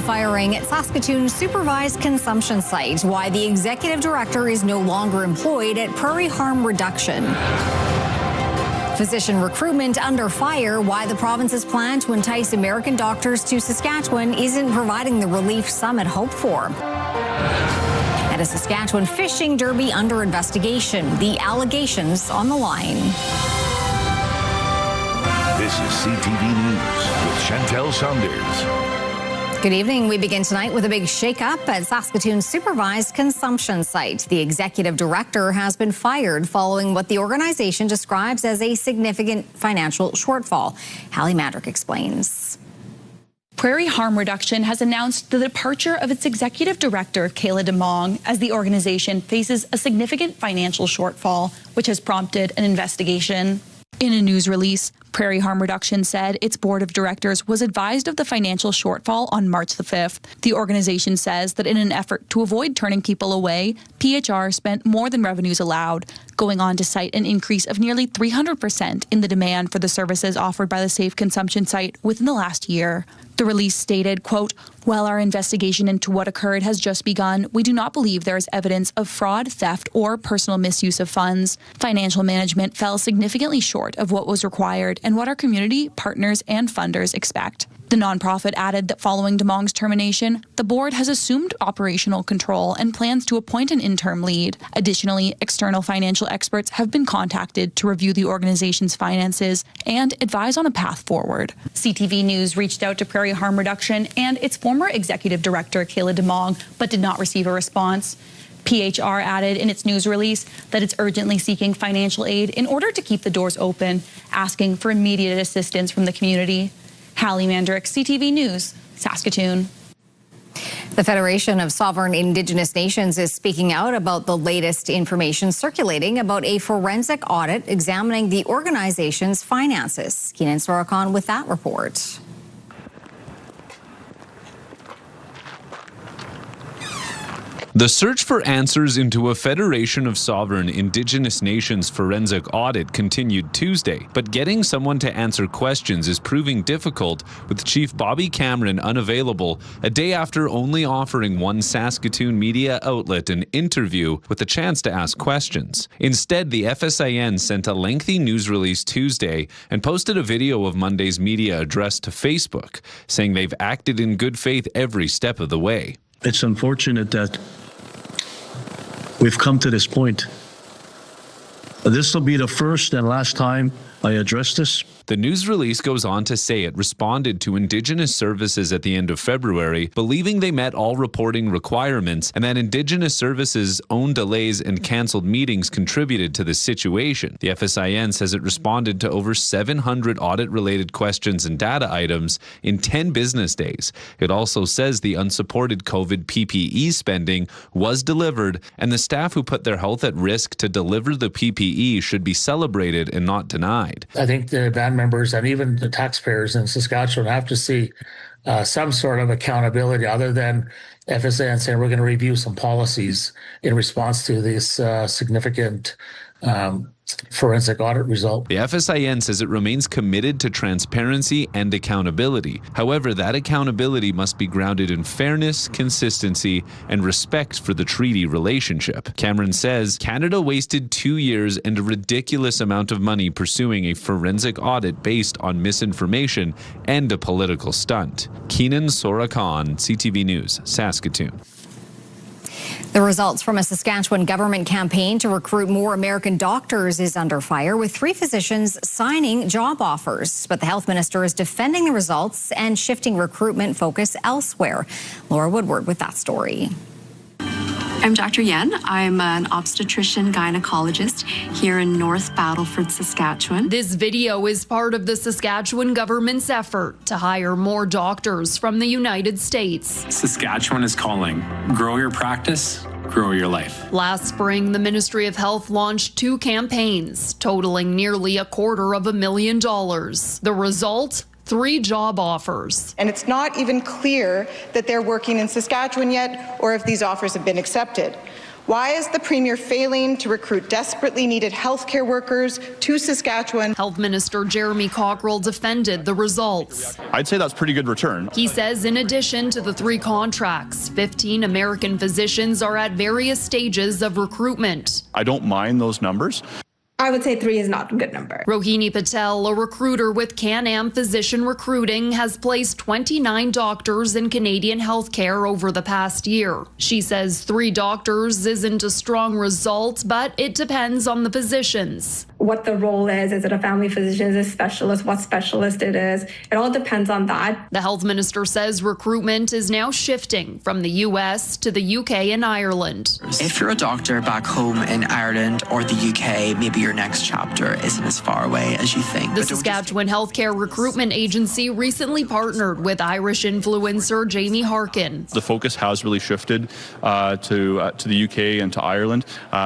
firing at Saskatoon supervised consumption site. Why the executive director is no longer employed at Prairie Harm Reduction. Physician recruitment under fire. Why the province's plan to entice American doctors to Saskatchewan isn't providing the relief some had hoped for. And a Saskatchewan fishing derby under investigation. The allegations on the line. This is CTV News with Chantel Saunders. Good evening. We begin tonight with a big shakeup at Saskatoon's supervised consumption site. The executive director has been fired following what the organization describes as a significant financial shortfall. Hallie Madrick explains. Prairie Harm Reduction has announced the departure of its executive director, Kayla DeMong, as the organization faces a significant financial shortfall, which has prompted an investigation. In a news release, Prairie Harm Reduction said its board of directors was advised of the financial shortfall on March the 5th. The organization says that in an effort to avoid turning people away, PHR spent more than revenues allowed, going on to cite an increase of nearly 300% in the demand for the services offered by the safe consumption site within the last year. The release stated, quote, "While our investigation into what occurred has just begun, we do not believe there is evidence of fraud, theft, or personal misuse of funds. Financial management fell significantly short of what was required and what our community, partners, and funders expect." The nonprofit added that following DeMong's termination, the board has assumed operational control and plans to appoint an interim lead. Additionally, external financial experts have been contacted to review the organization's finances and advise on a path forward. CTV News reached out to Prairie Harm Reduction and its former executive director, Kayla DeMong, but did not receive a response. PHR added in its news release that it's urgently seeking financial aid in order to keep the doors open, asking for immediate assistance from the community. Hallie Madrick, CTV News, Saskatoon. The Federation of Sovereign Indigenous Nations is speaking out about the latest information circulating about a forensic audit examining the organization's finances. Keenan Sorokan with that report. The search for answers into a Federation of Sovereign Indigenous Nations forensic audit continued Tuesday, but getting someone to answer questions is proving difficult, with Chief Bobby Cameron unavailable a day after only offering one Saskatoon media outlet an interview with a chance to ask questions. Instead, the FSIN sent a lengthy news release Tuesday and posted a video of Monday's media address to Facebook, saying they've acted in good faith every step of the way. It's unfortunate that we've come to this point. This will be the first and last time I address this. The news release goes on to say it responded to Indigenous Services at the end of February, believing they met all reporting requirements, and that Indigenous Services' own delays and cancelled meetings contributed to the situation. The FSIN says it responded to over 700 audit-related questions and data items in 10 business days. It also says the unsupported COVID PPE spending was delivered, and the staff who put their health at risk to deliver the PPE should be celebrated and not denied. I think the band members and even the taxpayers in Saskatchewan have to see some sort of accountability other than FSIN saying we're going to review some policies in response to this significant forensic audit result. The FSIN says it remains committed to transparency and accountability. However, that accountability must be grounded in fairness, consistency, and respect for the treaty relationship. Cameron says Canada wasted 2 years and a ridiculous amount of money pursuing a forensic audit based on misinformation and a political stunt. Keenan Sorokan, CTV News, Saskatoon. The results from a Saskatchewan government campaign to recruit more American doctors is under fire, with 3 physicians signing job offers. But the health minister is defending the results and shifting recruitment focus elsewhere. Laura Woodward with that story. I'm Dr. Yen. I'm an obstetrician gynecologist here in North Battleford, Saskatchewan. This video is part of the Saskatchewan government's effort to hire more doctors from the United States. Saskatchewan is calling. Grow your practice, grow your life. Last spring, the Ministry of Health launched 2 campaigns totaling nearly $250,000. The result? 3 job offers. And it's not even clear that they're working in Saskatchewan yet or if these offers have been accepted. Why is the Premier failing to recruit desperately needed healthcare workers to Saskatchewan? Health Minister Jeremy Cockrell defended the results. I'd say that's pretty good return. He says in addition to the 3 contracts, 15 American physicians are at various stages of recruitment. I don't mind those numbers. I would say 3 is not a good number. Rohini Patel, a recruiter with Can-Am Physician Recruiting, has placed 29 doctors in Canadian healthcare over the past year. She says 3 doctors isn't a strong result, but it depends on the positions. What the role is it a family physician, is it a specialist, what specialist it is. It all depends on that. The health minister says recruitment is now shifting from the US to the UK and Ireland. If you're a doctor back home in Ireland or the UK, maybe your next chapter isn't as far away as you think. The Saskatchewan Healthcare Recruitment Agency recently partnered with Irish influencer Jamie Harkin. The focus has really shifted to the UK and to Ireland.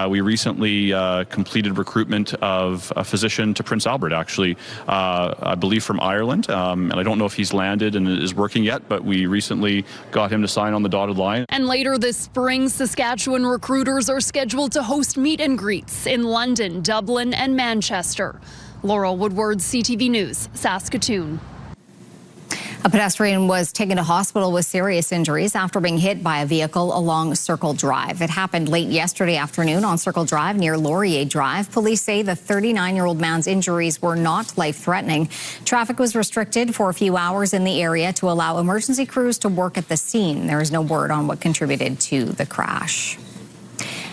We recently completed recruitment of a physician to Prince Albert, actually, I believe from Ireland. And I don't know if he's landed and is working yet, but we recently got him to sign on the dotted line. And later this spring, Saskatchewan recruiters are scheduled to host meet and greets in London, Dublin, and Manchester. Laurel Woodward, CTV News, Saskatoon. A pedestrian was taken to hospital with serious injuries after being hit by a vehicle along Circle Drive. It happened late yesterday afternoon on Circle Drive near Laurier Drive. Police say the 39-year-old man's injuries were not life-threatening. Traffic was restricted for a few hours in the area to allow emergency crews to work at the scene. There is no word on what contributed to the crash.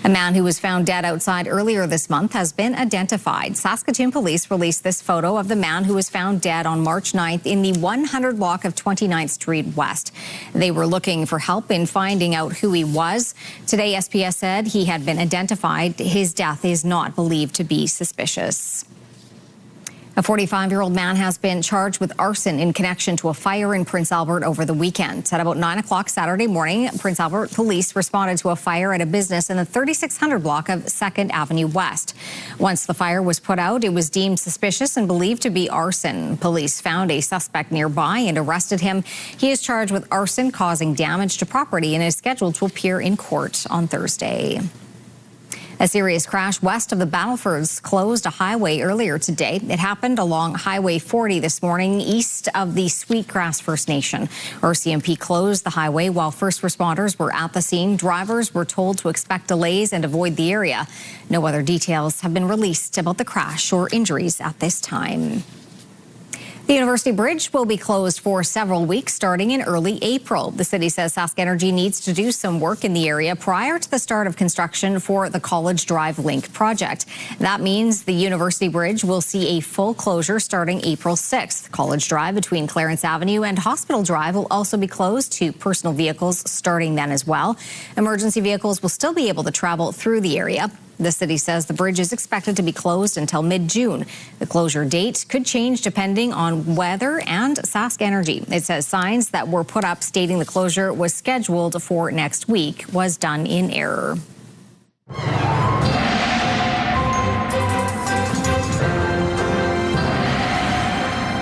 A man who was found dead outside earlier this month has been identified. Saskatoon police released this photo of the man who was found dead on March 9th in the 100 block of 29th Street West. They were looking for help in finding out who he was. Today, SPS said he had been identified. His death is not believed to be suspicious. A 45-year-old man has been charged with arson in connection to a fire in Prince Albert over the weekend. At about 9 o'clock Saturday morning, Prince Albert police responded to a fire at a business in the 3600 block of 2nd Avenue West. Once the fire was put out, it was deemed suspicious and believed to be arson. Police found a suspect nearby and arrested him. He is charged with arson causing damage to property and is scheduled to appear in court on Thursday. A serious crash west of the Battlefords closed a highway earlier today. It happened along Highway 40 this morning, east of the Sweetgrass First Nation. RCMP closed the highway while first responders were at the scene. Drivers were told to expect delays and avoid the area. No other details have been released about the crash or injuries at this time. The University Bridge will be closed for several weeks starting in early April. The city says Sask Energy needs to do some work in the area prior to the start of construction for the College Drive Link project. That means the University Bridge will see a full closure starting April 6th. College Drive between Clarence Avenue and Hospital Drive will also be closed to personal vehicles starting then as well. Emergency vehicles will still be able to travel through the area. The city says the bridge is expected to be closed until mid-June. The closure date could change depending on weather and Sask Energy. It says signs that were put up stating the closure was scheduled for next week was done in error.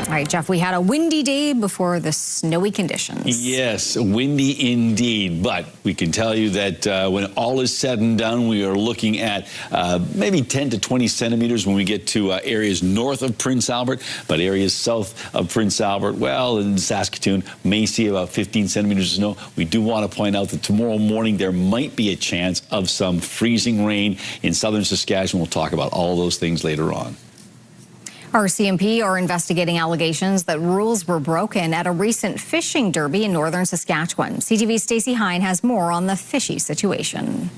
All right, Jeff, we had a windy day before the snowy conditions. Yes, windy indeed. But we can tell you that when all is said and done, we are looking at maybe 10 to 20 centimeters when we get to areas north of Prince Albert. But areas south of Prince Albert, well, in Saskatoon, may see about 15 centimeters of snow. We do want to point out that tomorrow morning there might be a chance of some freezing rain in southern Saskatchewan. We'll talk about all those things later on. RCMP are investigating allegations that rules were broken at a recent fishing derby in northern Saskatchewan. CTV's Stacey Hine has more on the fishy situation.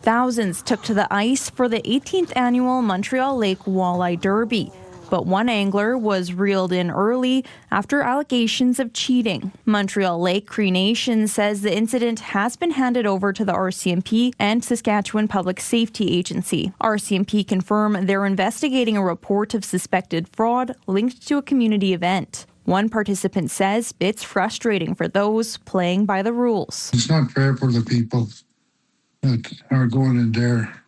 Thousands took to the ice for the 18th annual Montreal Lake Walleye Derby. But one angler was reeled in early after allegations of cheating. Montreal Lake Cree Nation says the incident has been handed over to the RCMP and Saskatchewan Public Safety Agency. RCMP confirm they're investigating a report of suspected fraud linked to a community event. One participant says it's frustrating for those playing by the rules. It's not fair for the people that are going in there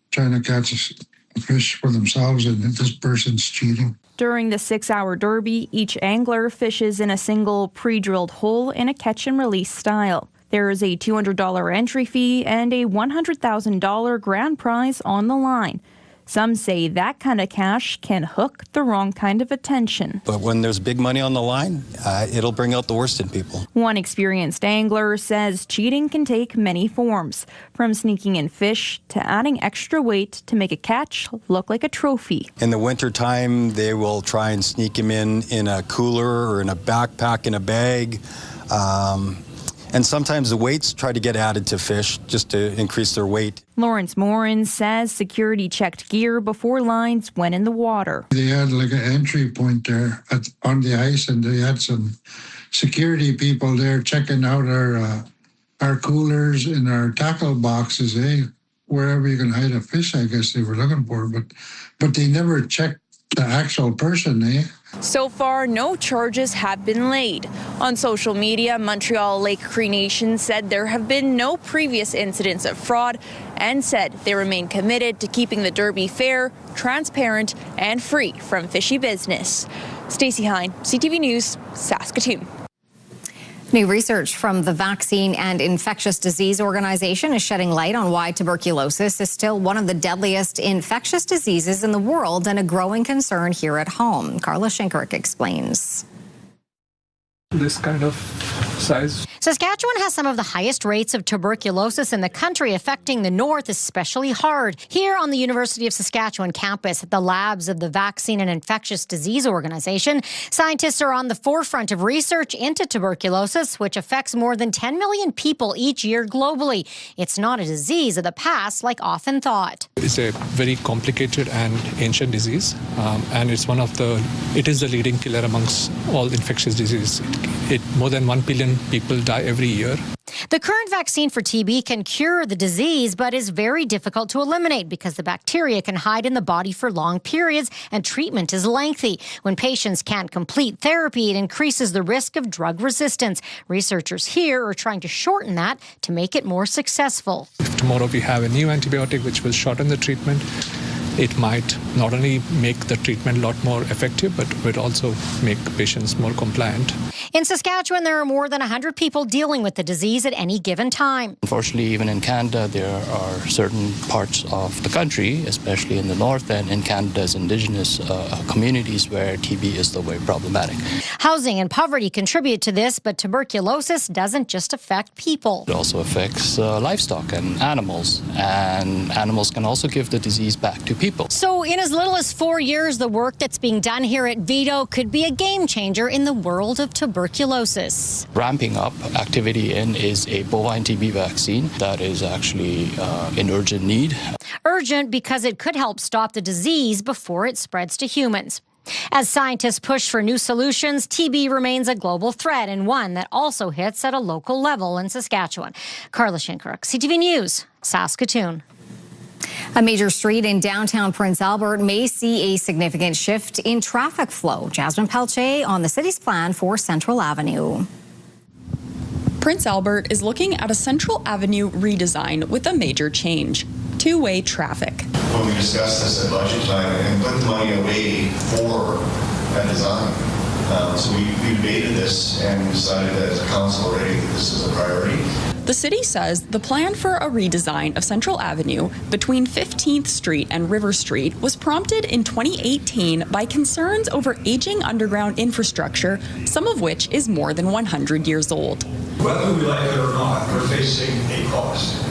trying to catch a fish for themselves, and this person's cheating. During the 6-hour derby, each angler fishes in a single pre-drilled hole in a catch-and-release style. There is a $200 entry fee and a $100,000 grand prize on the line. Some say that kind of cash can hook the wrong kind of attention. But when there's big money on the line, it'll bring out the worst in people. One experienced angler says cheating can take many forms, from sneaking in fish to adding extra weight to make a catch look like a trophy. In the wintertime, they will try and sneak him in a cooler or in a backpack in a bag. And sometimes the weights try to get added to fish just to increase their weight. Lawrence Morin says security checked gear before lines went in the water. They had like an entry point there on the ice, and they had some security people there checking out our coolers and our tackle boxes. Wherever you can hide a fish, I guess they were looking for, but they never checked the actual person, So far, no charges have been laid. On social media, Montreal Lake Cree Nation said there have been no previous incidents of fraud and said they remain committed to keeping the Derby fair, transparent, and free from fishy business. Stacey Hine, CTV News, Saskatoon. New research from the Vaccine and Infectious Disease Organization is shedding light on why tuberculosis is still one of the deadliest infectious diseases in the world and a growing concern here at home. Carla Shinkerick explains. This kind of size. Saskatchewan has some of the highest rates of tuberculosis in the country, affecting the north especially hard. Here on the University of Saskatchewan campus at the labs of the Vaccine and Infectious Disease Organization, scientists are on the forefront of research into tuberculosis, which affects more than 10 million people each year globally. It's not a disease of the past like often thought. It's a very complicated and ancient disease, and it is the leading killer amongst all infectious diseases. More than 1 billion people die every year. The current vaccine for TB can cure the disease, but is very difficult to eliminate because the bacteria can hide in the body for long periods and treatment is lengthy. When patients can't complete therapy, it increases the risk of drug resistance. Researchers here are trying to shorten that to make it more successful. If tomorrow we have a new antibiotic which will shorten the treatment, it might not only make the treatment a lot more effective, but would also make patients more compliant. In Saskatchewan, there are more than 100 people dealing with the disease at any given time. Unfortunately, even in Canada, there are certain parts of the country, especially in the north and in Canada's Indigenous communities, where TB is still very problematic. Housing and poverty contribute to this, but tuberculosis doesn't just affect people. It also affects livestock and animals can also give the disease back to people. So in as little as 4 years, the work that's being done here at Vito could be a game changer in the world of tuberculosis. Ramping up activity is a bovine TB vaccine that is actually in urgent need. Urgent because it could help stop the disease before it spreads to humans. As scientists push for new solutions, TB remains a global threat and one that also hits at a local level in Saskatchewan. Carla Shinkerick, CTV News, Saskatoon. A major street in downtown Prince Albert may see a significant shift in traffic flow. Jasmine Pelche on the city's plan for Central Avenue. Prince Albert is looking at a Central Avenue redesign with a major change: two-way traffic. When we discussed this at budget time and put the money away for that design, so we debated this and decided that as a council already that this is a priority. The city says the plan for a redesign of Central Avenue between 15th Street and River Street was prompted in 2018 by concerns over aging underground infrastructure, some of which is more than 100 years old. Whether we like it or not, we're facing a cost.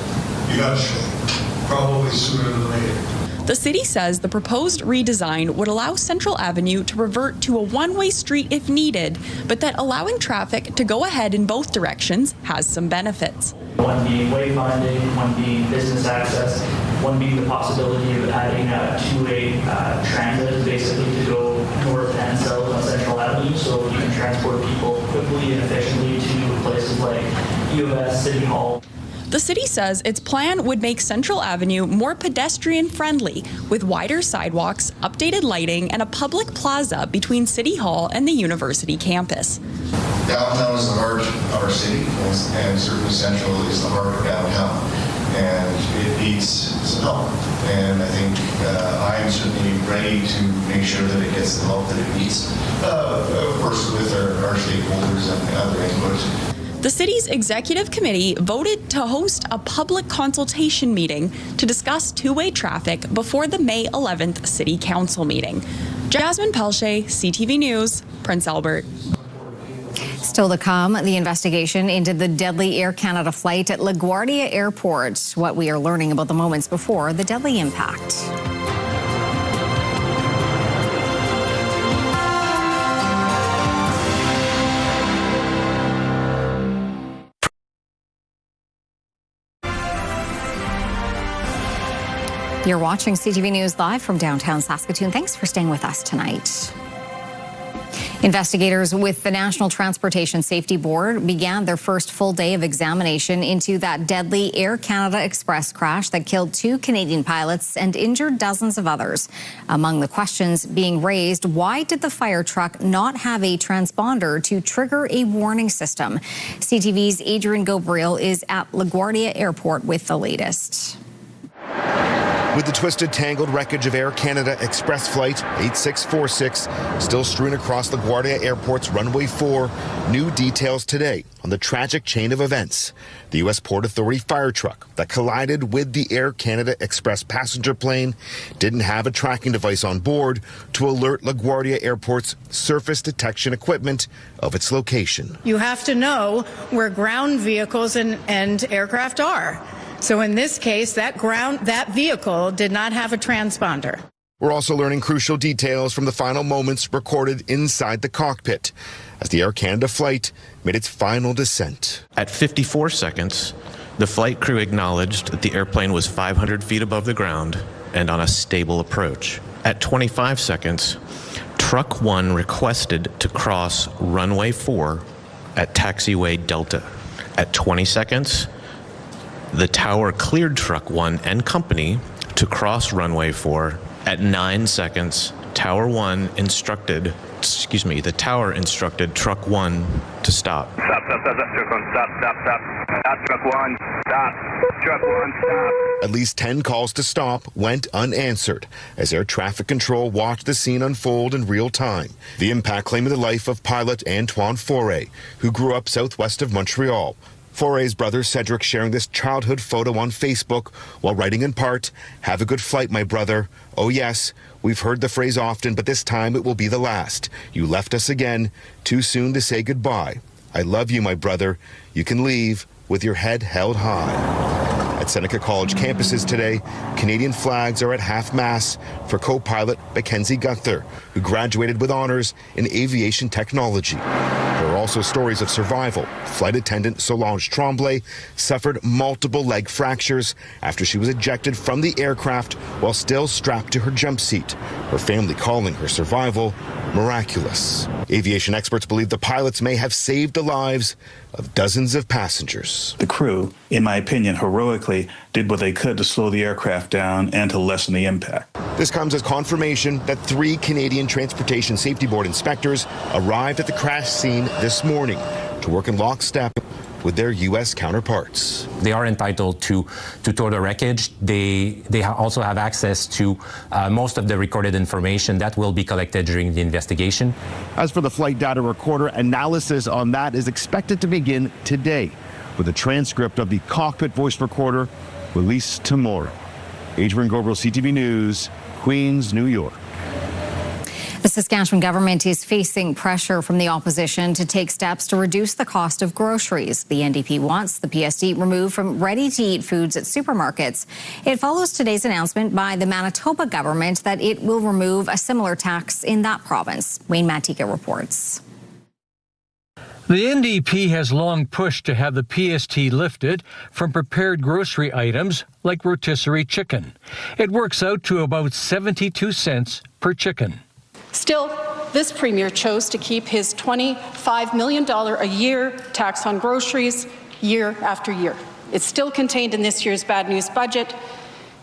Eventually, probably sooner than later. The city says the proposed redesign would allow Central Avenue to revert to a one-way street if needed, but that allowing traffic to go ahead in both directions has some benefits. One being wayfinding, one being business access, one being the possibility of adding a two-way transit basically to go north and south on Central Avenue so you can transport people quickly and efficiently to places like U of S, City Hall. The city says its plan would make Central Avenue more pedestrian-friendly with wider sidewalks, updated lighting, and a public plaza between City Hall and the university campus. Downtown is the heart of our city, and certainly Central is the heart of downtown, and it needs some help. And I think I am certainly ready to make sure that it gets the help that it needs, of course with our stakeholders and other input. The city's executive committee voted to host a public consultation meeting to discuss two-way traffic before the May 11th City Council meeting. Jasmine Pelche, CTV News, Prince Albert. Still to come, the investigation into the deadly Air Canada flight at LaGuardia Airport. What we are learning about the moments before the deadly impact. You're watching CTV News live from downtown Saskatoon. Thanks for staying with us tonight. Investigators with the National Transportation Safety Board began their first full day of examination into that deadly Air Canada Express crash that killed 2 Canadian pilots and injured dozens of others. Among the questions being raised, why did the fire truck not have a transponder to trigger a warning system? CTV's Adrian Gabriel is at LaGuardia Airport with the latest. With the twisted, tangled wreckage of Air Canada Express Flight 8646 still strewn across LaGuardia Airport's runway 4, new details today on the tragic chain of events. The U.S. Port Authority fire truck that collided with the Air Canada Express passenger plane didn't have a tracking device on board to alert LaGuardia Airport's surface detection equipment of its location. You have to know where ground vehicles and aircraft are. So in this case, that vehicle did not have a transponder. We're also learning crucial details from the final moments recorded inside the cockpit as the Air Canada flight made its final descent. At 54 seconds, the flight crew acknowledged that the airplane was 500 feet above the ground and on a stable approach. At 25 seconds, Truck 1 requested to cross runway 4 at taxiway Delta. At 20 seconds, the tower cleared Truck 1 and company to cross runway 4. At 9 seconds, the tower instructed Truck 1 to stop. Stop, Truck 1, stop, Truck 1, stop, Truck 1, stop. At least 10 calls to stop went unanswered as air traffic control watched the scene unfold in real time. The impact claiming the life of pilot Antoine Foray, who grew up southwest of Montreal. Foray's brother Cedric sharing this childhood photo on Facebook while writing in part, "Have a good flight, my brother. Oh yes, we've heard the phrase often, but this time it will be the last. You left us again, too soon to say goodbye. I love you, my brother. You can leave with your head held high." At Seneca College campuses today, Canadian flags are at half-mast for co-pilot Mackenzie Gunther, who graduated with honors in aviation technology. There are also stories of survival. Flight attendant Solange Tremblay suffered multiple leg fractures after she was ejected from the aircraft while still strapped to her jump seat. Her family calling her survival miraculous. Aviation experts believe the pilots may have saved the lives of dozens of passengers. The crew, in my opinion, heroically did what they could to slow the aircraft down and to lessen the impact. This comes as confirmation that 3 Canadian Transportation Safety Board inspectors arrived at the crash scene this morning to work in lockstep with their U.S. counterparts. They are entitled to tour the wreckage. They also have access to most of the recorded information that will be collected during the investigation. As for the flight data recorder, analysis on that is expected to begin today, with a transcript of the cockpit voice recorder released tomorrow. Adrian Gabriel, CTV News, Queens, New York. The Saskatchewan government is facing pressure from the opposition to take steps to reduce the cost of groceries. The NDP wants the PSD removed from ready-to-eat foods at supermarkets. It follows today's announcement by the Manitoba government that it will remove a similar tax in that province. Wayne Matika reports. The NDP has long pushed to have the PST lifted from prepared grocery items like rotisserie chicken. It works out to about 72 cents per chicken. Still, this Premier chose to keep his $25 million a year tax on groceries year after year. It's still contained in this year's bad news budget.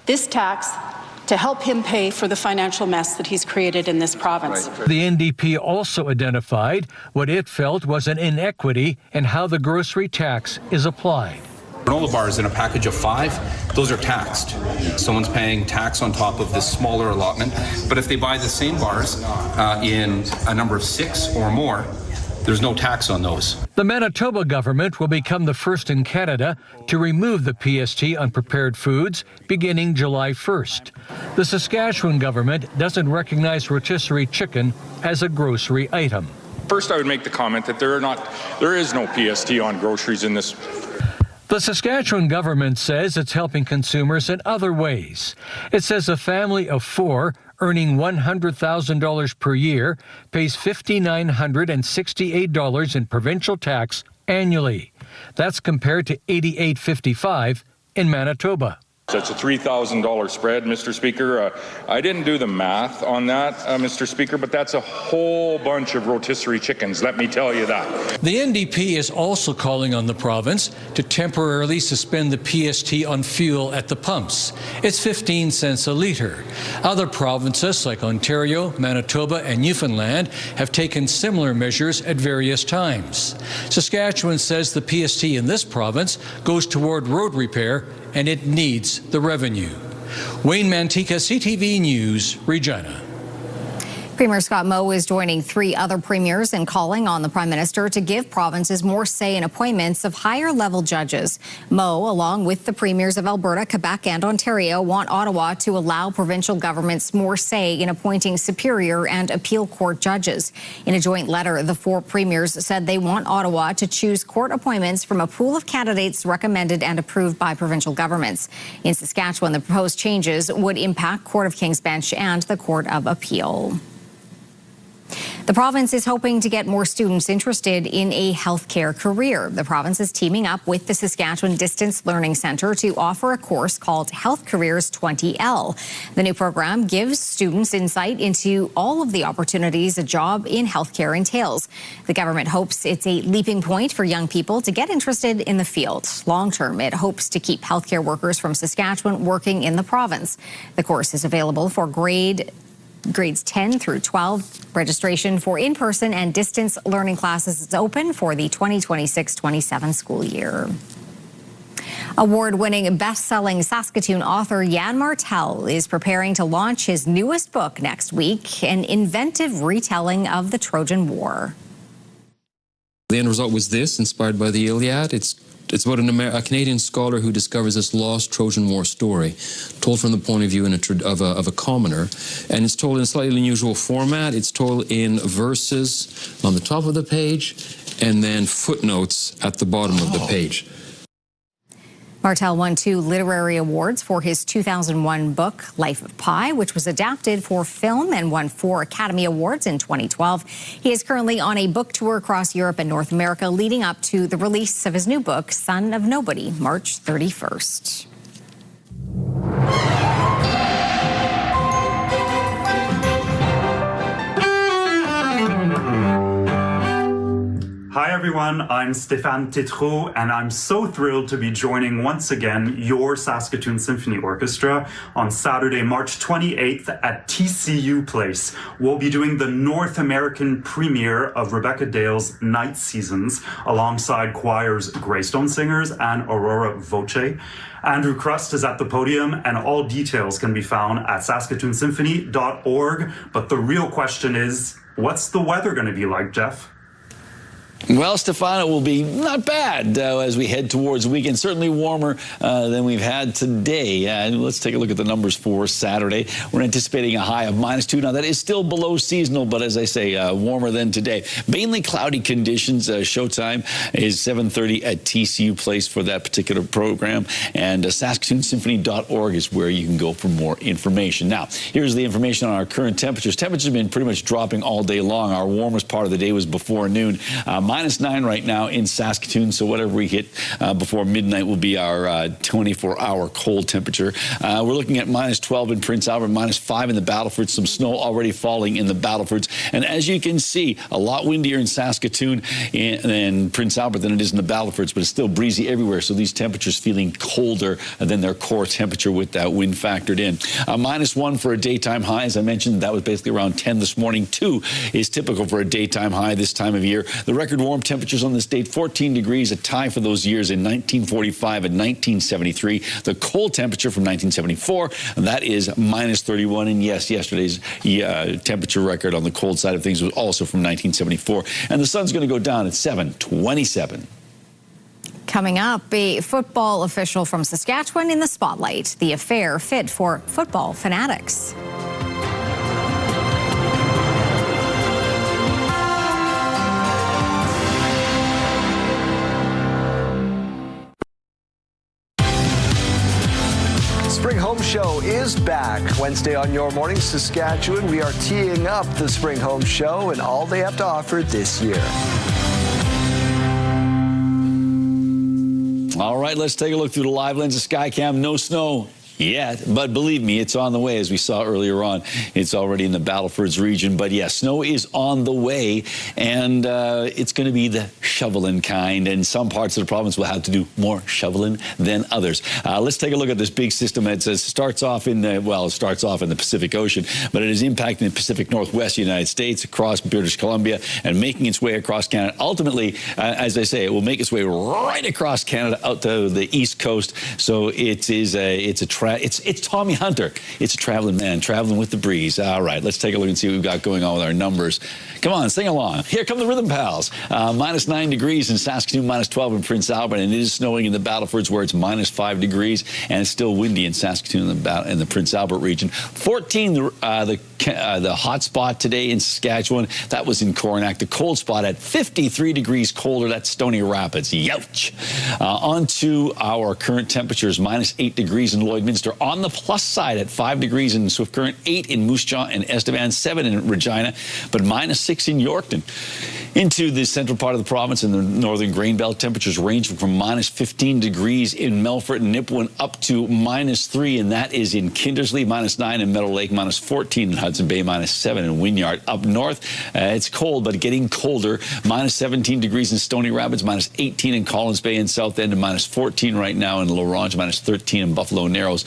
This tax to help him pay for the financial mess that he's created in this province. The NDP also identified what it felt was an inequity in how the grocery tax is applied. Granola bars in a package of 5, those are taxed. Someone's paying tax on top of this smaller allotment. But if they buy the same bars in a number of 6 or more, there's no tax on those. The Manitoba government will become the first in Canada to remove the PST on prepared foods beginning July 1st. The Saskatchewan government doesn't recognize rotisserie chicken as a grocery item. First, I would make the comment that there is no PST on groceries in this. The Saskatchewan government says it's helping consumers in other ways. It says a family of 4 earning $100,000 per year pays $5,968 in provincial tax annually. That's compared to $88.55 in Manitoba. That's a $3,000 spread, Mr. Speaker. I didn't do the math on that, Mr. Speaker, but that's a whole bunch of rotisserie chickens, let me tell you that. The NDP is also calling on the province to temporarily suspend the PST on fuel at the pumps. It's 15 cents a litre. Other provinces like Ontario, Manitoba and Newfoundland have taken similar measures at various times. Saskatchewan says the PST in this province goes toward road repair and it needs the revenue. Wayne Mantika, CTV News, Regina. Premier Scott Moe is joining 3 other premiers in calling on the Prime Minister to give provinces more say in appointments of higher-level judges. Moe, along with the premiers of Alberta, Quebec and Ontario, want Ottawa to allow provincial governments more say in appointing superior and appeal court judges. In a joint letter, the 4 premiers said they want Ottawa to choose court appointments from a pool of candidates recommended and approved by provincial governments. In Saskatchewan, the proposed changes would impact Court of King's Bench and the Court of Appeal. The province is hoping to get more students interested in a healthcare career. The province is teaming up with the Saskatchewan Distance Learning Centre to offer a course called Health Careers 20L. The new program gives students insight into all of the opportunities a job in healthcare entails. The government hopes it's a leaping point for young people to get interested in the field. Long term, it hopes to keep healthcare workers from Saskatchewan working in the province. The course is available for grades 10 through 12. Registration for in-person and distance learning classes is open for the 2026-27 school year. Award-winning best-selling Saskatoon author Jan Martel is preparing to launch his newest book next week, an inventive retelling of the Trojan War. The end result was this, inspired by the Iliad. It's about a Canadian scholar who discovers this lost Trojan War story, told from the point of view of a commoner, and it's told in a slightly unusual format. It's told in verses on the top of the page and then footnotes at the bottom of the page. Martel won 2 literary awards for his 2001 book, Life of Pi, which was adapted for film and won 4 Academy Awards in 2012. He is currently on a book tour across Europe and North America leading up to the release of his new book, Son of Nobody, March 31st. Hi everyone, I'm Stéphane Tétrault, and I'm so thrilled to be joining once again your Saskatoon Symphony Orchestra on Saturday, March 28th at TCU Place. We'll be doing the North American premiere of Rebecca Dale's Night Seasons alongside choirs Greystone Singers and Aurora Voce. Andrew Crust is at the podium, and all details can be found at saskatoonsymphony.org. But the real question is, what's the weather going to be like, Jeff? Well, Stefan, it will be not bad as we head towards the weekend. Certainly warmer than we've had today. Let's take a look at the numbers for Saturday. We're anticipating a high of -2. Now, that is still below seasonal, but as I say, warmer than today. Mainly cloudy conditions. Showtime is 7:30 at TCU Place for that particular program. And SaskatoonSymphony.org is where you can go for more information. Now, here's the information on our current temperatures. Temperatures have been pretty much dropping all day long. Our warmest part of the day was before noon. -9 right now in Saskatoon, so whatever we hit before midnight will be our 24-hour cold temperature. We're looking at -12 in Prince Albert, -5 in the Battlefords, some snow already falling in the Battlefords. And as you can see, a lot windier in Saskatoon and Prince Albert than it is in the Battlefords, but it's still breezy everywhere, so these temperatures feeling colder than their core temperature with that wind factored in. -1 for a daytime high, as I mentioned, that was basically around 10 this morning. 2 is typical for a daytime high this time of year. The record warm temperatures on this date, 14 degrees, a tie for those years in 1945 and 1973. The cold temperature from 1974, and that is -31. And yes, yesterday's temperature record on the cold side of things was also from 1974. And the sun's going to go down at 7:27. Coming up, a football official from Saskatchewan in the spotlight. The affair fit for football fanatics. Spring Home Show is back. Wednesday on Your Morning Saskatchewan, we are teeing up the Spring Home Show and all they have to offer this year. All right, let's take a look through the live lens of Skycam. No snow yet, but believe me, it's on the way. As we saw earlier on, it's already in the Battlefords region. But yes, snow is on the way, and it's going to be the shoveling kind. And some parts of the province will have to do more shoveling than others. Let's take a look at this big system. It starts off in the Pacific Ocean, but it is impacting the Pacific Northwest United States, across British Columbia, and making its way across Canada. Ultimately, as I say, it will make its way right across Canada out to the East Coast. So it's Tommy Hunter. It's a traveling man, traveling with the breeze. All right, let's take a look and see what we've got going on with our numbers. Come on, sing along. Here come the Rhythm Pals. -9 degrees in Saskatoon, -12 in Prince Albert, and it is snowing in the Battlefords where it's -5 degrees, and it's still windy in Saskatoon in the Prince Albert region. 14, the hot spot today in Saskatchewan, that was in Coronach. The cold spot at 53 degrees colder, that's Stony Rapids. Youch. On to our current temperatures, -8 degrees in Lloydminster. On the plus side at 5 degrees in Swift Current, 8 in Moose Jaw and Estevan, 7 in Regina, but -6 in Yorkton. Into the central part of the province and the northern grain belt, temperatures ranging from -15 degrees in Melfort and Nipawin up to -3, and that is in Kindersley, -9 in Meadow Lake, -14 in Hudson Bay, -7 in Wynyard. Up north, it's cold, but getting colder. -17 degrees in Stony Rapids, -18 in Collins Bay and South End, and -14 right now in La Ronge, -13 in Buffalo Narrows.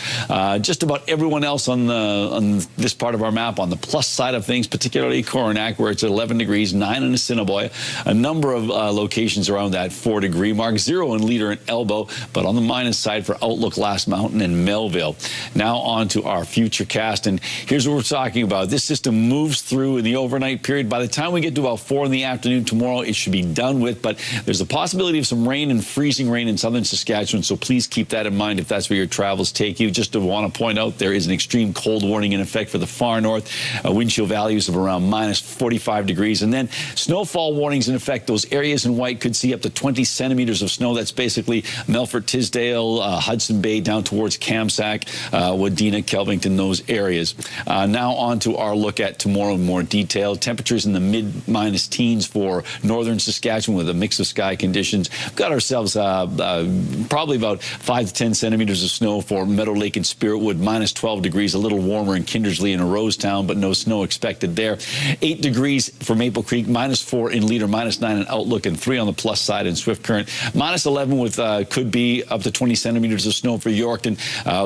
Just about everyone else on this part of our map on the plus side of things, particularly Coronach, where it's 11 degrees, 9 in Assiniboia. A number of locations around that 4-degree mark, 0 in Leader and Elbow, but on the minus side for Outlook, Last Mountain, and Melville. Now on to our future cast, and here's what we're talking about. This system moves through in the overnight period. By the time we get to about 4 in the afternoon tomorrow, it should be done with, but there's a possibility of some rain and freezing rain in southern Saskatchewan, so please keep that in mind if that's where your travels take you. Just to want to point out, there is an extreme cold warning in effect for the far north, wind chill values of around -45 degrees, and then snowfall warnings in effect. Those areas in white could see up to 20 centimeters of snow. That's basically Melfort, Tisdale, Hudson Bay down towards Kamsack, Wadena, Kelvington, those areas. Now on to our look at tomorrow in more detail. Temperatures in the mid-minus teens for northern Saskatchewan with a mix of sky conditions. We've got ourselves probably about 5 to 10 centimeters of snow for Meadow Lake and Spiritwood, -12 degrees, a little warmer in Kindersley and Rosetown, but no snow expected there. 8 degrees for Maple Creek, -4 in Leader, -9 in Outlook, and 3 on the plus side in Swift Current. -11 with could be up to 20 centimeters of snow for Yorkton.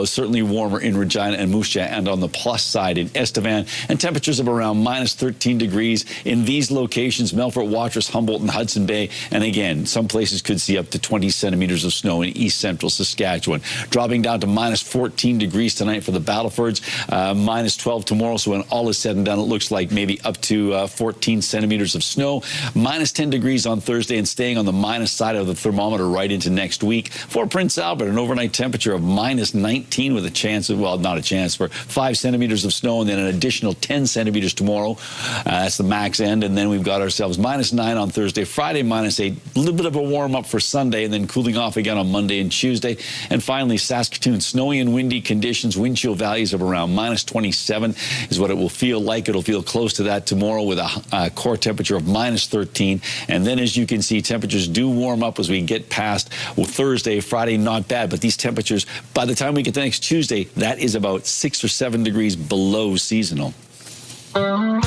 Certainly warmer in Regina and Moose Jaw, and on the plus side in Estevan. And temperatures of around -13 degrees in these locations, Melfort, Watrous, Humboldt, and Hudson Bay. And again, some places could see up to 20 centimeters of snow in east central Saskatchewan. Dropping down to -14 degrees tonight for the Battlefords, -12 tomorrow. So when all is said and done, it looks like maybe up to 14 centimeters of snow. -10 degrees on Thursday, and staying on the minus side of the thermometer right into next week. For Prince Albert, an overnight temperature of -19 with a chance of, well, not a chance, for 5 centimeters of snow, and then an additional 10 centimeters tomorrow. That's the max end. And then we've got ourselves -9 on Thursday, Friday -8, a little bit of a warm up for Sunday, and then cooling off again on Monday and Tuesday. And finally, Saskatoon, snowy and windy conditions, wind chill values of around -27 is what it will feel like. It'll feel close to that tomorrow with a core temperature of -13. And then, as you can see, temperatures do warm up as we get past Thursday, Friday, not bad. But these temperatures, by the time we get to next Tuesday, that is about 6 or 7 degrees below seasonal. Are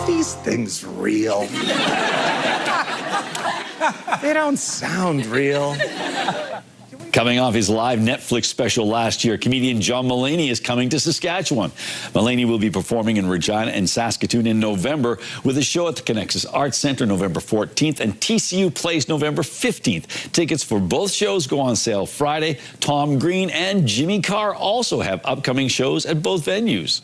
these things real? They don't sound real. Can we Coming off his live Netflix special last year, comedian John Mulaney is coming to Saskatchewan. Mulaney will be performing in Regina and Saskatoon in November with a show at the Connexus Arts Centre November 14th and TCU Place November 15th. Tickets for both shows go on sale Friday. Tom Green and Jimmy Carr also have upcoming shows at both venues.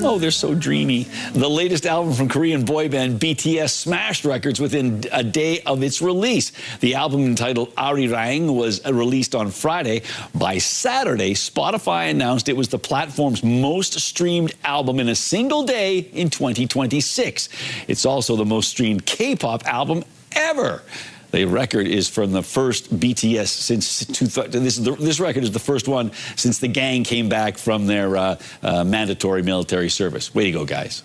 Oh, they're so dreamy. The latest album from Korean boy band BTS smashed records within a day of its release. The album entitled Arirang was released on Friday. By Saturday, Spotify announced it was the platform's most streamed album in a single day in 2026. It's also the most streamed K-pop album ever. The record is from the first BTS since this record is the first one since the gang came back from their mandatory military service. Way to go, guys.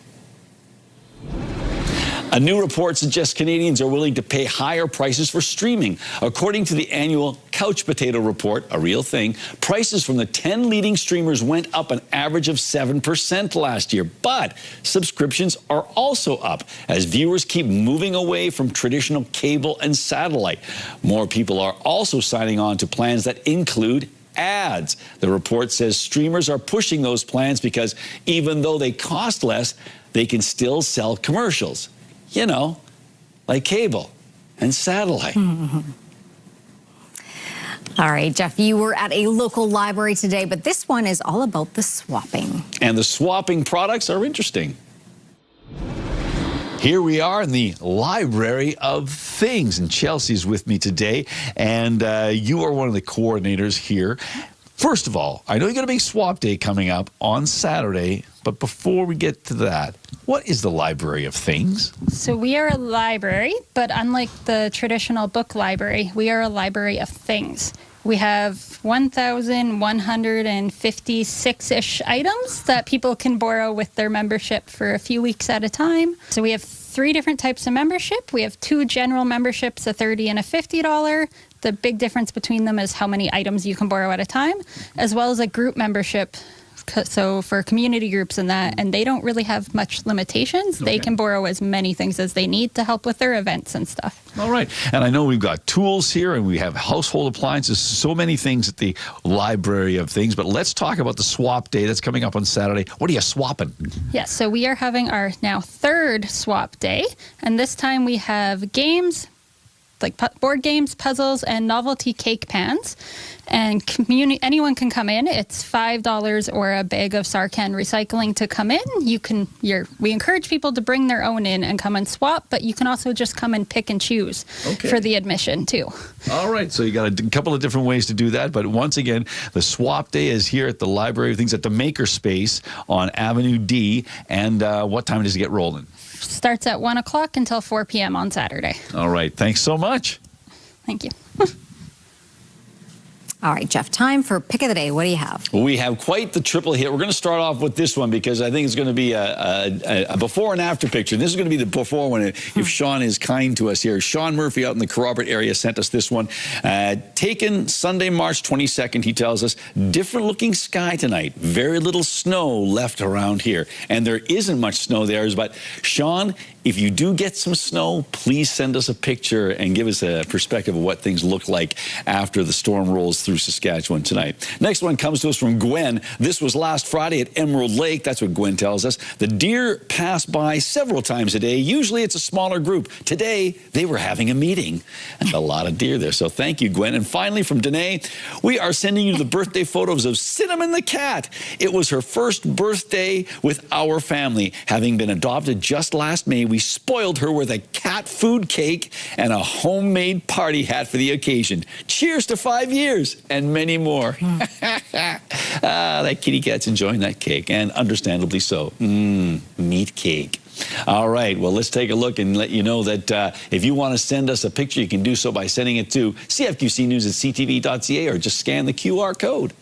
A new report suggests Canadians are willing to pay higher prices for streaming. According to the annual Couch Potato Report, a real thing, prices from the 10 leading streamers went up an average of 7% last year. But subscriptions are also up as viewers keep moving away from traditional cable and satellite. More people are also signing on to plans that include ads. The report says streamers are pushing those plans because even though they cost less, they can still sell commercials. You know, like cable and satellite. All right, Jeff, you were at a local library today, but this one is all about the swapping. And the swapping products are interesting. Here we are in the Library of Things, and Chelsea's with me today, and you are one of the coordinators here. First of all, I know you got a big swap day coming up on Saturday, but before we get to that, what is the Library of Things? So we are a library, but unlike the traditional book library, we are a library of things. We have 1,156-ish items that people can borrow with their membership for a few weeks at a time. So we have 3 different types of membership. We have 2 general memberships, a $30 and a $50. The big difference between them is how many items you can borrow at a time, as well as a group membership. So for community groups and that, and they don't really have much limitations. Okay. They can borrow as many things as they need to help with their events and stuff. All right. And I know we've got tools here and we have household appliances, so many things at the Library of Things. But let's talk about the swap day that's coming up on Saturday. What are you swapping? Yes, so we are having our now 3rd swap day. And this time we have games, like board games, puzzles, and novelty cake pans. And anyone can come in. It's $5 or a bag of Sarcan recycling to come in. We encourage people to bring their own in and come and swap, but you can also just come and pick and choose for the admission too. All right, so you got a couple of different ways to do that, but once again, the swap day is here at the Library of Things at the Makerspace on Avenue D. And what time does it get rolling? Starts at 1 o'clock until 4 p.m. on Saturday. All right, thanks so much. Thank you. All right, Jeff, time for Pick of the Day. What do you have? Well, we have quite the triple hit. We're going to start off with this one because I think it's going to be a before and after picture. This is going to be the before one if Sean is kind to us here. Sean Murphy out in the Carobert area sent us this one. Taken Sunday, March 22nd, he tells us, different looking sky tonight. Very little snow left around here. And there isn't much snow there, but Sean, if you do get some snow, please send us a picture and give us a perspective of what things look like after the storm rolls through Saskatchewan tonight. Next one comes to us from Gwen. This was last Friday at Emerald Lake. That's what Gwen tells us. The deer pass by several times a day. Usually it's a smaller group. Today, they were having a meeting. And a lot of deer there. So thank you, Gwen. And finally, from Danae, we are sending you the birthday photos of Cinnamon the cat. It was her first birthday with our family. Having been adopted just last May, we spoiled her with a cat food cake and a homemade party hat for the occasion. Cheers to 5 years and many more. That kitty cat's enjoying that cake, and understandably so. Meat cake. All right, well, let's take a look and let you know that if you want to send us a picture, you can do so by sending it to cfqcnews@ctv.ca or just scan the QR code.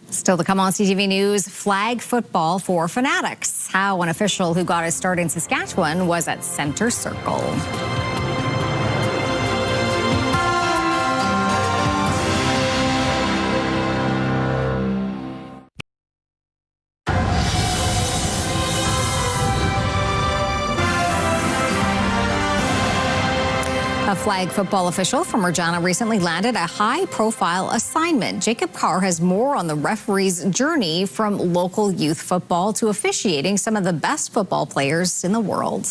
Still to come on CTV News, flag football for fanatics. How an official who got his start in Saskatchewan was at center circle. A flag football official from Regina recently landed a high-profile assignment. Jacob Carr has more on the referee's journey from local youth football to officiating some of the best football players in the world.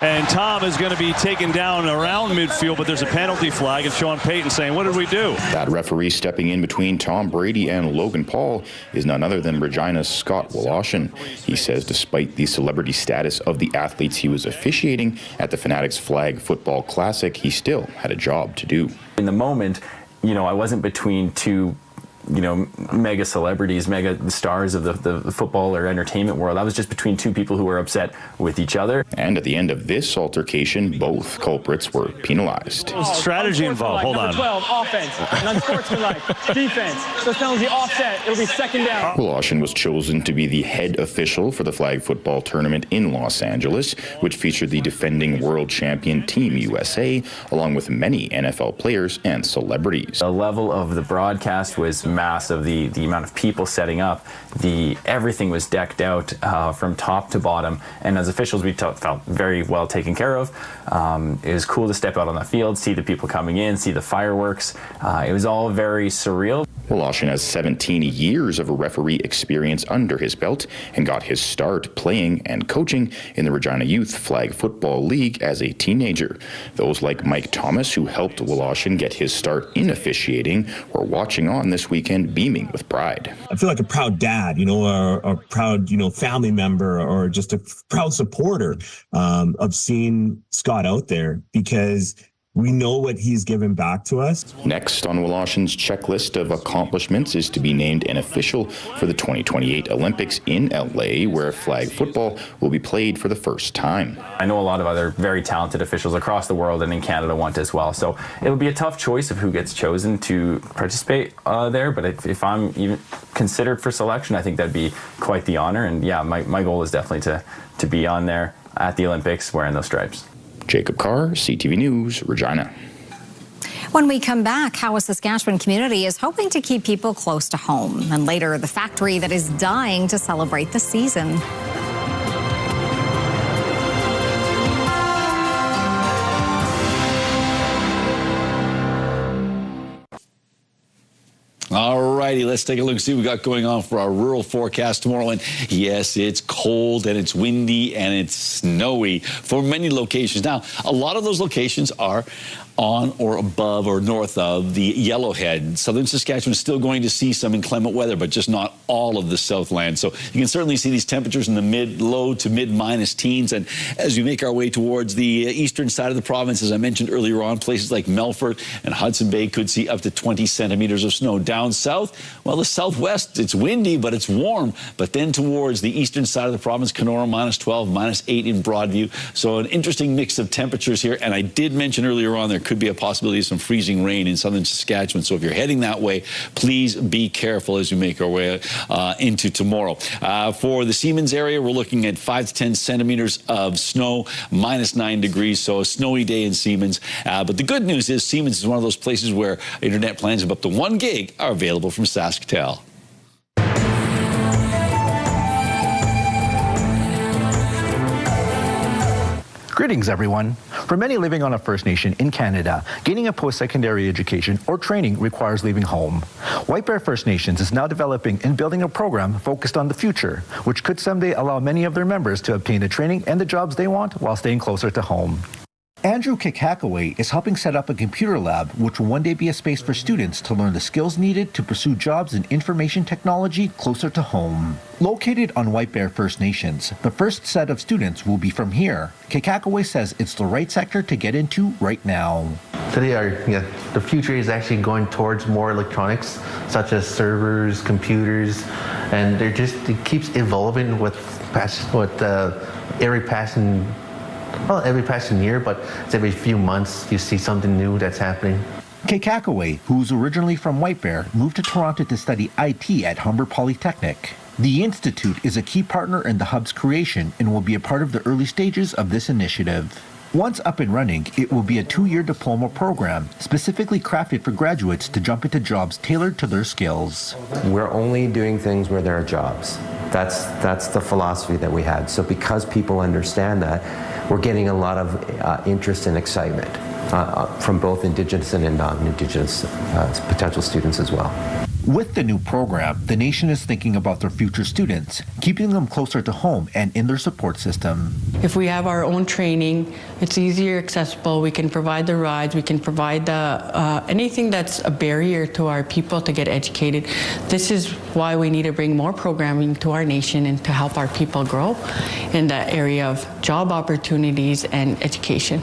And Tom is going to be taken down around midfield, but there's a penalty flag, and Sean Payton saying, what did we do? That referee stepping in between Tom Brady and Logan Paul is none other than Regina's Scott Woloshin. He says despite the celebrity status of the athletes he was officiating at the Fanatics Flag Football Classic, he still had a job to do. In the moment, I wasn't between two mega celebrities, mega stars of the football or entertainment world. I was just between two people who were upset with each other. And at the end of this altercation, both culprits were penalized. Strategy involved. Hold on. 12, offense. And unsportsmanlike, defense. So penalty offset. It'll be second down. Woloshin was chosen to be the head official for the flag football tournament in Los Angeles, which featured the defending world champion Team USA, along with many NFL players and celebrities. The level of the broadcast was massive. The amount of people setting up, everything was decked out from top to bottom, and as officials we felt very well taken care of. It was cool to step out on the field, see the people coming in, see the fireworks. It was all very surreal. Woloshin has 17 years of referee experience under his belt and got his start playing and coaching in the Regina Youth Flag Football League as a teenager. Those like Mike Thomas, who helped Woloshin get his start in officiating, were watching on this weekend beaming with pride. I feel like a proud dad, or a proud, family member, or just a proud supporter of seeing Scott out there, because we know what he's given back to us. Next on Woloshin's checklist of accomplishments is to be named an official for the 2028 Olympics in LA, where flag football will be played for the first time. I know a lot of other very talented officials across the world and in Canada want as well, so it'll be a tough choice of who gets chosen to participate there, but if I'm even considered for selection, I think that'd be quite the honor, and yeah, my goal is definitely to be on there at the Olympics wearing those stripes. Jacob Carr, CTV News, Regina. When we come back, how a Saskatchewan community is hoping to keep people close to home. And later, the factory that is dying to celebrate the season. All righty, let's take a look and see what we got going on for our rural forecast tomorrow. And yes, it's cold and it's windy and it's snowy for many locations. Now, a lot of those locations are on or above or north of the Yellowhead. Southern Saskatchewan is still going to see some inclement weather, but just not all of the Southland. So you can certainly see these temperatures in the low to mid-minus teens. And as we make our way towards the eastern side of the province, as I mentioned earlier on, places like Melfort and Hudson Bay could see up to 20 centimeters of snow. Down south, well, the southwest, it's windy, but it's warm. But then towards the eastern side of the province, Kenora minus 12, minus 8 in Broadview. So an interesting mix of temperatures here. And I did mention earlier on there could be a possibility of some freezing rain in southern Saskatchewan. So if you're heading that way, please be careful as we make our way into tomorrow. For the Siemens area, we're looking at 5 to 10 centimeters of snow, minus 9 degrees. So a snowy day in Siemens. But the good news is Siemens is one of those places where internet plans of up to 1 gig are available from SaskTel. Greetings, everyone. For many living on a First Nation in Canada, gaining a post-secondary education or training requires leaving home. White Bear First Nations is now developing and building a program focused on the future, which could someday allow many of their members to obtain the training and the jobs they want while staying closer to home. Andrew Kikakaway is helping set up a computer lab, which will one day be a space for students to learn the skills needed to pursue jobs in information technology closer to home. Located on White Bear First Nations, the first set of students will be from here. Kikakaway says it's the right sector to get into right now. Today, the future is actually going towards more electronics, such as servers, computers, and it keeps evolving with every passing year, but it's every few months you see something new that's happening. Kikakaway, who's originally from White Bear, moved to Toronto to study IT at Humber Polytechnic. The Institute is a key partner in the Hub's creation and will be a part of the early stages of this initiative. Once up and running, it will be a 2-year diploma program specifically crafted for graduates to jump into jobs tailored to their skills. We're only doing things where there are jobs. That's the philosophy that we had. So because people understand that, we're getting a lot of interest and excitement from both Indigenous and non-Indigenous potential students as well. With the new program, the nation is thinking about their future students, keeping them closer to home and in their support system. If we have our own training, it's easier, accessible. We can provide the rides. We can provide the anything that's a barrier to our people to get educated. This is why we need to bring more programming to our nation and to help our people grow in the area of job opportunities and education.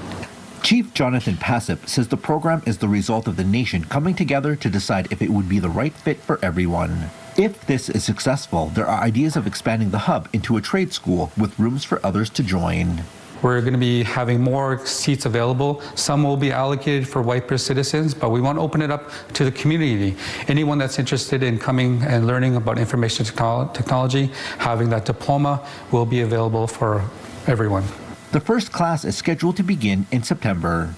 Chief Jonathan Passip says the program is the result of the nation coming together to decide if it would be the right fit for everyone. If this is successful, there are ideas of expanding the hub into a trade school with rooms for others to join. We're going to be having more seats available. Some will be allocated for White Bear citizens, but we want to open it up to the community. Anyone that's interested in coming and learning about information technology, having that diploma will be available for everyone. The first class is scheduled to begin in September.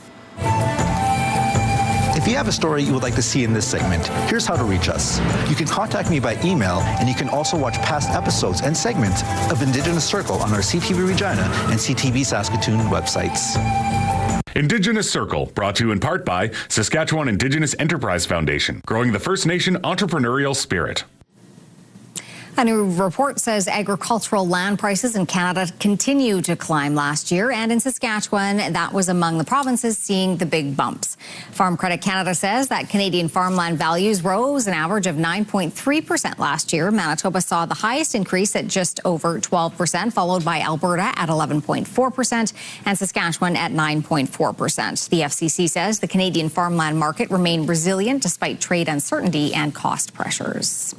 If you have a story you would like to see in this segment, here's how to reach us. You can contact me by email, and you can also watch past episodes and segments of Indigenous Circle on our CTV Regina and CTV Saskatoon websites. Indigenous Circle, brought to you in part by Saskatchewan Indigenous Enterprise Foundation, growing the First Nation entrepreneurial spirit. A new report says agricultural land prices in Canada continue to climb last year, and in Saskatchewan, that was among the provinces seeing the big bumps. Farm Credit Canada says that Canadian farmland values rose an average of 9.3% last year. Manitoba saw the highest increase at just over 12%, followed by Alberta at 11.4% and Saskatchewan at 9.4%. The FCC says the Canadian farmland market remained resilient despite trade uncertainty and cost pressures.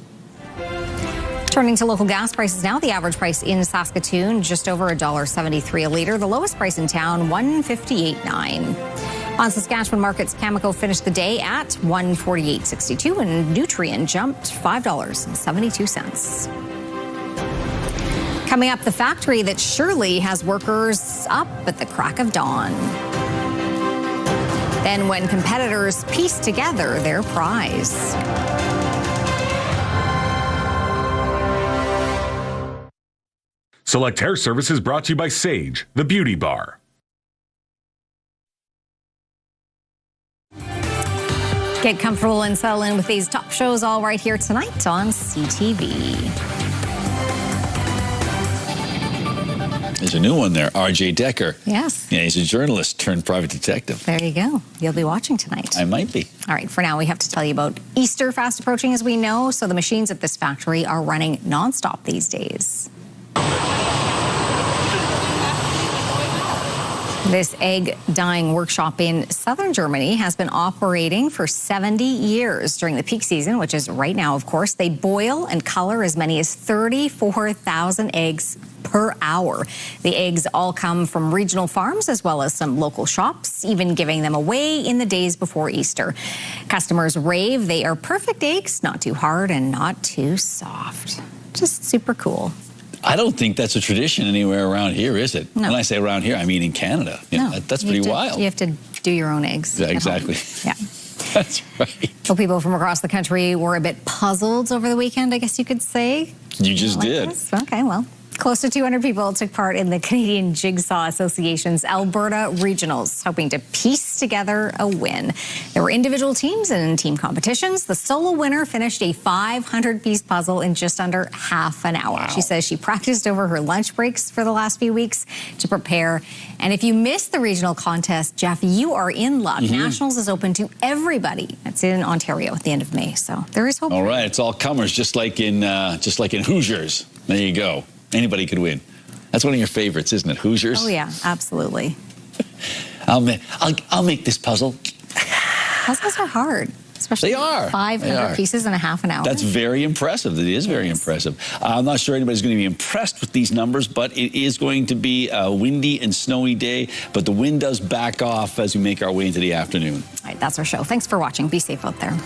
Turning to local gas prices now, the average price in Saskatoon just over $1.73 a litre. The lowest price in town, $1.58.9. On Saskatchewan markets, Cameco finished the day at $1.4862 and Nutrien jumped $5.72. Coming up, the factory that surely has workers up at the crack of dawn. Then when competitors piece together their prize. Select Hair Services brought to you by Sage, the beauty bar. Get comfortable and settle in with these top shows all right here tonight on CTV. There's a new one there, R.J. Decker. Yes. Yeah, he's a journalist turned private detective. There you go. You'll be watching tonight. I might be. All right, for now, we have to tell you about Easter fast approaching, as we know, so the machines at this factory are running nonstop these days. This egg dyeing workshop in southern Germany has been operating for 70 years during the peak season, which is right now, of course. They boil and color as many as 34,000 eggs per hour. The eggs all come from regional farms as well as some local shops, even giving them away in the days before Easter. Customers rave they are perfect eggs, not too hard and not too soft. Just super cool. I don't think that's a tradition anywhere around here, is it? No. When I say around here, I mean in Canada. No. That's pretty wild. You have to do your own eggs. Yeah, exactly. Yeah. That's right. So people from across the country were a bit puzzled over the weekend, I guess you could say. You just like did. This? Okay, well. Close to 200 people took part in the Canadian Jigsaw Association's Alberta Regionals, hoping to piece together a win. There were individual teams and team competitions. The solo winner finished a 500-piece puzzle in just under half an hour. Wow. She says she practiced over her lunch breaks for the last few weeks to prepare. And if you missed the regional contest, Jeff, you are in luck. Nationals is open to everybody. It's in Ontario at the end of May, so there is hope. All right, it's all comers, just like in Hoosiers. There you go. Anybody could win. That's one of your favorites, isn't it? Hoosiers? Oh, yeah, absolutely. I'll make this puzzle. Puzzles are hard. Especially 500 pieces in a half an hour. That's very impressive. It is very impressive. I'm not sure anybody's going to be impressed with these numbers, but it is going to be a windy and snowy day. But the wind does back off as we make our way into the afternoon. All right, that's our show. Thanks for watching. Be safe out there.